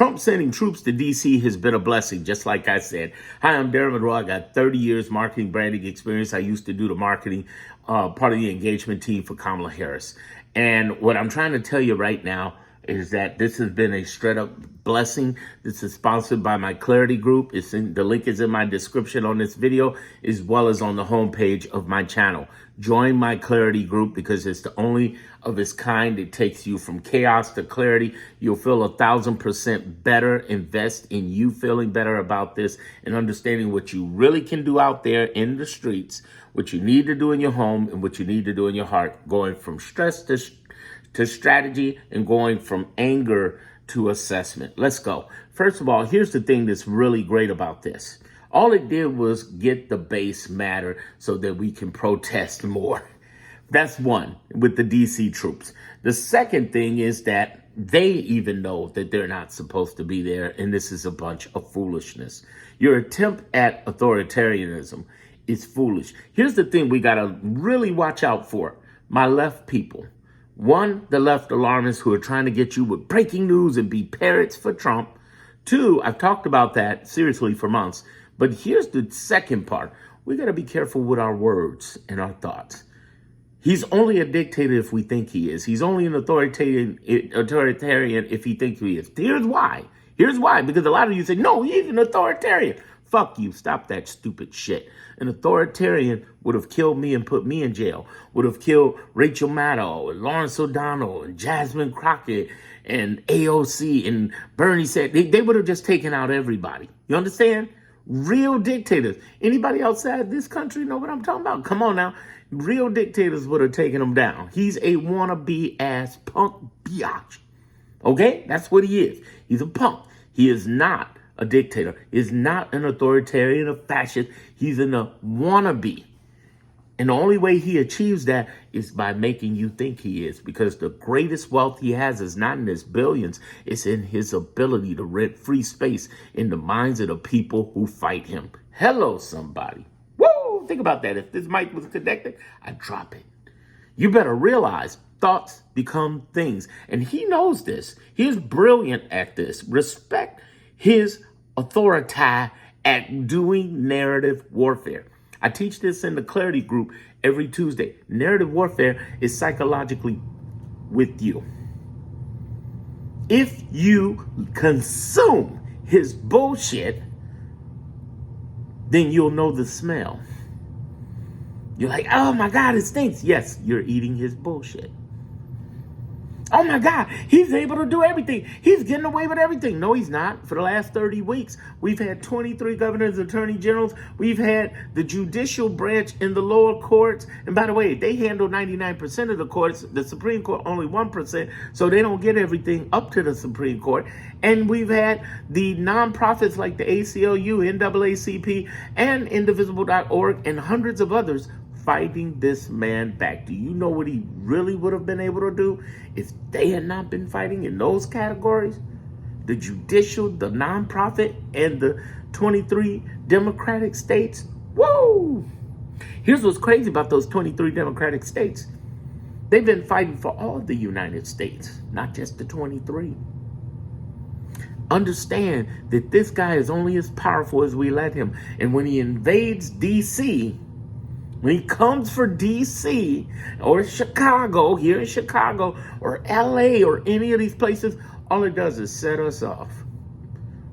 Trump sending troops to D.C. has been a blessing, just like I said. Hi, I'm Darren Monroe. I got 30 years marketing, branding experience. I used to do the marketing, part of the engagement team for Kamala Harris. And what I'm trying to tell you right now is that this has been a straight up blessing. This is sponsored by my Clarity Group. The link is in my description on this video, as well as on the homepage of my channel. Join my Clarity Group because it's the only of its kind. It takes you from chaos to clarity. You'll feel 1,000% better. Invest in you feeling better about this and understanding what you really can do out there in the streets, what you need to do in your home, and what you need to do in your heart, going from stress to strategy and going from anger to assessment. Let's go. First of all, here's the thing that's really great about this. All it did was get the base matter so that we can protest more. That's one, with the DC troops. The second thing is that they even know that they're not supposed to be there, and this is a bunch of foolishness. Your attempt at authoritarianism is foolish. Here's the thing we got to really watch out for. My left people. One, the left alarmists who are trying to get you with breaking news and be parrots for Trump. Two, I've talked about that seriously for months. But here's the second part. We got to be careful with our words and our thoughts. He's only a dictator if we think he is. He's only an authoritarian if he thinks he is. Here's why. Here's why. Because a lot of you say, no, he's an authoritarian. Fuck you. Stop that stupid shit. An authoritarian would have killed me and put me in jail. Would have killed Rachel Maddow and Lawrence O'Donnell and Jasmine Crockett and AOC and Bernie said they would have just taken out everybody. You understand? Real dictators. Anybody outside this country know what I'm talking about? Come on now. Real dictators would have taken him down. He's a wannabe ass punk biatch. Okay? That's what he is. He's a punk. He is not a dictator. Is not an authoritarian, a fascist. He's a wannabe. And the only way he achieves that is by making you think he is, because the greatest wealth he has is not in his billions. It's in his ability to rent free space in the minds of the people who fight him. Hello, somebody. Whoa, think about that. If this mic was connected, I'd drop it. You better realize thoughts become things. And he knows this. He is brilliant at this. Respect his authority at doing narrative warfare. I teach this in the Clarity Group every Tuesday. Narrative warfare is psychologically with you. If you consume his bullshit, then you'll know the smell. You're like, oh my God, it stinks. Yes, you're eating his bullshit. Oh my God, he's able to do everything. He's getting away with everything. No, he's not. For the last 30 weeks, we've had 23 governors, attorney generals. We've had the judicial branch in the lower courts. And by the way, they handle 99% of the courts. The Supreme Court, only 1%. So they don't get everything up to the Supreme Court. And we've had the nonprofits like the ACLU, NAACP, and Indivisible.org, and hundreds of others fighting this man back. Do you know what he really would have been able to do if they had not been fighting in those categories? The judicial, the nonprofit, and the 23 Democratic states. Whoa! Here's what's crazy about those 23 Democratic states. They've been fighting for all of the United States, not just the 23. Understand that this guy is only as powerful as we let him. And when he invades D.C., when he comes for D.C. or Chicago, here in Chicago, or L.A. or any of these places, all it does is set us off.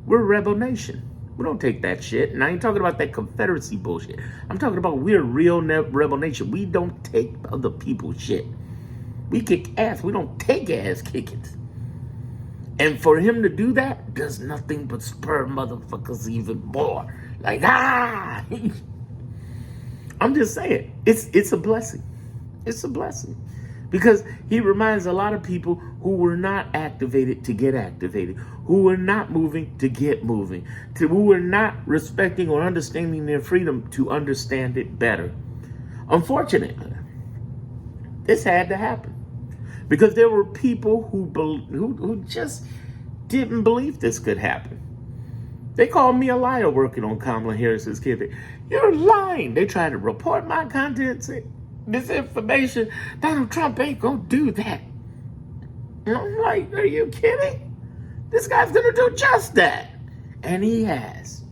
We're a rebel nation. We don't take that shit. And I ain't talking about that Confederacy bullshit. I'm talking about we're a real rebel nation. We don't take other people's shit. We kick ass. We don't take ass kickings. And for him to do that does nothing but spur motherfuckers even more. Like, ah! I'm just saying, it's a blessing. It's a blessing. Because he reminds a lot of people who were not activated to get activated, who were not moving to get moving, who were not respecting or understanding their freedom to understand it better. Unfortunately, this had to happen. Because there were people who just didn't believe this could happen. They called me a liar working on Kamala Harris's campaign. You're lying. They tried to report my content, say disinformation. Donald Trump ain't gonna do that. And I'm like, are you kidding? This guy's going to do just that. And he has.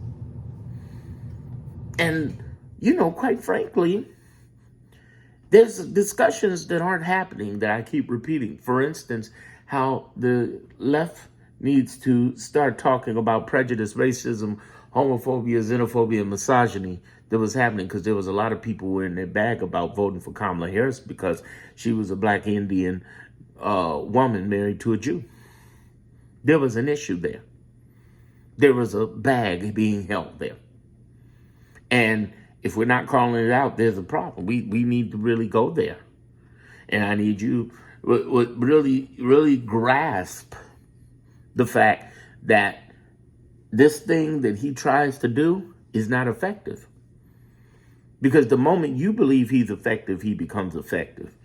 And, quite frankly, there's discussions that aren't happening that I keep repeating. For instance, how the left needs to start talking about prejudice, racism, homophobia, xenophobia, and misogyny that was happening because there was a lot of people who were in their bag about voting for Kamala Harris because she was a black Indian woman married to a Jew. There was an issue there. There was a bag being held there. And if we're not calling it out, there's a problem. We need to really go there. And I need you to really grasp the fact that this thing that he tries to do is not effective. Because the moment you believe he's effective, he becomes effective.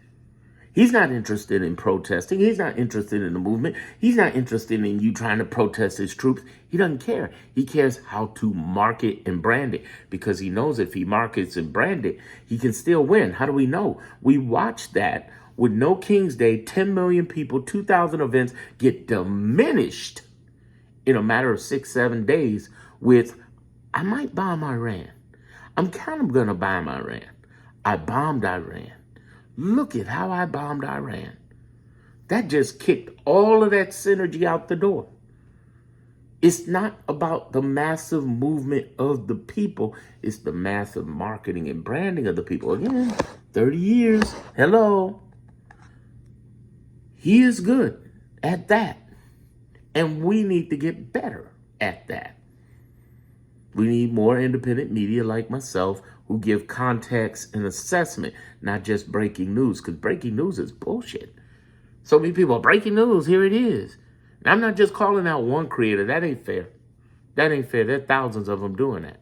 He's not interested in protesting. He's not interested in the movement. He's not interested in you trying to protest his troops. He doesn't care. He cares how to market and brand it because he knows if he markets and brand it, he can still win. How do we know? We watched that with No King's Day, 10 million people, 2,000 events get diminished in a matter of 6-7 days with, I might bomb Iran. I'm kind of going to bomb Iran. I bombed Iran. Look at how I bombed Iran. That just kicked all of that synergy out the door. It's not about the massive movement of the people. It's the massive marketing and branding of the people. Again, 30 years. Hello. He is good at that. And we need to get better at that. We need more independent media like myself who give context and assessment, not just breaking news, because breaking news is bullshit. So many people, breaking news, here it is. And I'm not just calling out one creator. That ain't fair. That ain't fair. There are thousands of them doing that.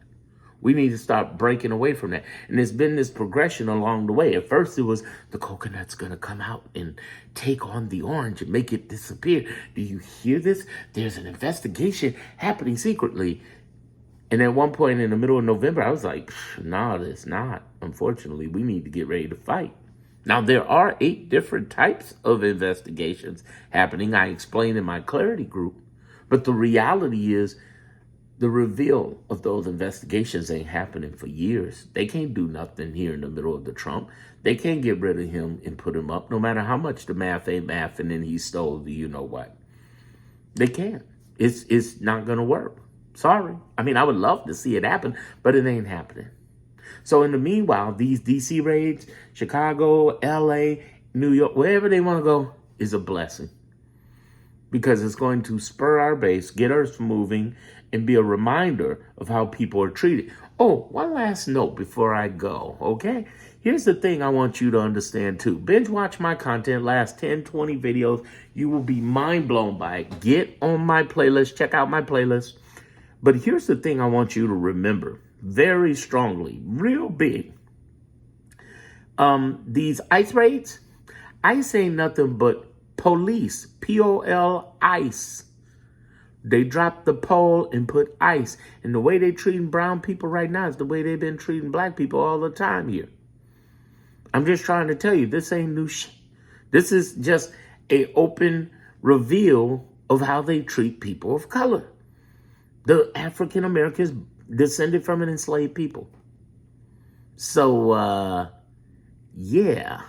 We need to start breaking away from that. And there's been this progression along the way. At first, it was the coconut's going to come out and take on the orange and make it disappear. Do you hear this? There's an investigation happening secretly. And at one point in the middle of November, I was like, no, it's not. Unfortunately, we need to get ready to fight. Now, there are 8 different types of investigations happening. I explained in my Clarity group. But the reality is the reveal of those investigations ain't happening for years. They can't do nothing here in the middle of the Trump. They can't get rid of him and put him up, no matter how much the math ain't math and then he stole the you-know-what. They can't. It's not going to work. Sorry. I mean, I would love to see it happen, but it ain't happening. So in the meanwhile, these DC raids, Chicago, LA, New York, wherever they want to go is a blessing. Because it's going to spur our base, get us moving, and be a reminder of how people are treated. Oh, one last note before I go, okay? Here's the thing I want you to understand too. Binge watch my content, last 10, 20 videos. You will be mind blown by it. Get on my playlist. Check out my playlist. But here's the thing I want you to remember very strongly, real big. These ICE raids, ICE ain't nothing but police, P-O-L, ICE. They dropped the pole and put ICE. And the way they treating brown people right now is the way they've been treating black people all the time here. I'm just trying to tell you, this ain't new shit. This is just an open reveal of how they treat people of color. The African Americans descended from an enslaved people. So, yeah.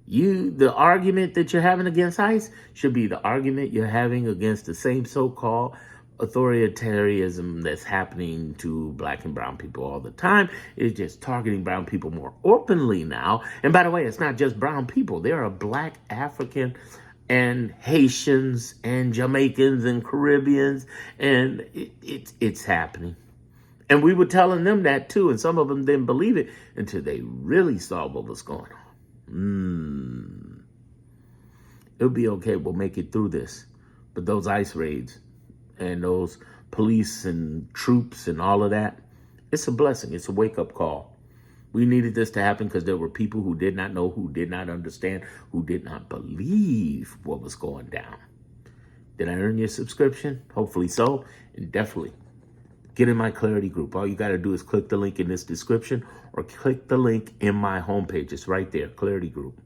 The argument that you're having against ICE should be the argument you're having against the same so-called authoritarianism that's happening to black and brown people all the time. It's just targeting brown people more openly now. And by the way, it's not just brown people. There are black, African, and Haitians and Jamaicans and Caribbeans, and it's happening. And we were telling them that too, and some of them didn't believe it until they really saw what was going on. It'll be okay. We'll make it through this. But those ICE raids and those police and troops and all of that, it's a blessing. It's a wake-up call. We needed this to happen because there were people who did not know, who did not understand, who did not believe what was going down. Did I earn your subscription? Hopefully so. And definitely get in my Clarity group. All you got to do is click the link in this description or click the link in my homepage. It's right there, Clarity group.